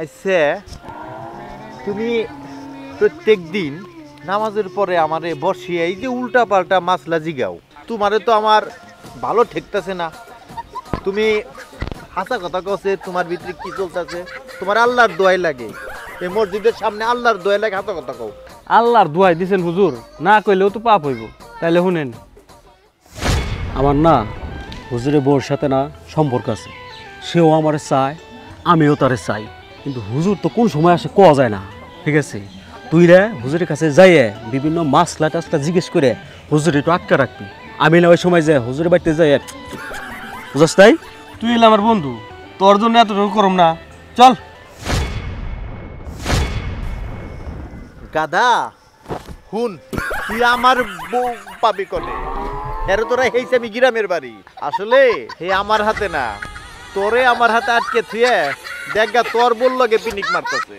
আচ্ছা তুমি প্রত্যেক দিন নামাজের পরে আমারে বসিয়ে এই যে উল্টা পাল্টা মাসলা জিগাও, তোমারে তো আমার ভালো ঠেকতেছে না। তুমি হাসা কথা কছে তোমার ভিতরে কি চলতেছে? তোমার আল্লাহর দোয়াই লাগে, এই মসজিদের সামনে আল্লাহর দোয়াই লাগে, হাসা কথা কও। আল্লাহর দোয়াই দিছেন হুজুর, না কইলেও তো পাপ হইব। তাইলে শুনেন, আমার না হুজুরের বউর সাথে না সম্পর্ক আছে। সেও আমারে চায়, আমিও তারে চাই, কিন্তু হুজুর তো কোন সময় আসে কোয়া যায় না। ঠিক আছে, তুই রে হুজুরের কাছে যাইয়ে বিভিন্ন মাসলা টাসলা জিজ্ঞেস করে হুজুর একটু আটকা রাখবি। আমি না ওই সময় যাই হুজুরের বাড়িতে যাই, বুঝাস তাই? তুই এলে আমার বন্ধু, তোর জন্য এতটুকু করম না। চল। গাধা হুন, তুই আমার বউ পাবি কলে? এর তোরা হেইছে আমি গ্রামের বাড়ি, আসলে হে আমার হাতে না, তোরে আমার হাতে আটকে থুয়ে দেখা তোর বললগে পিনিক মারতেছে।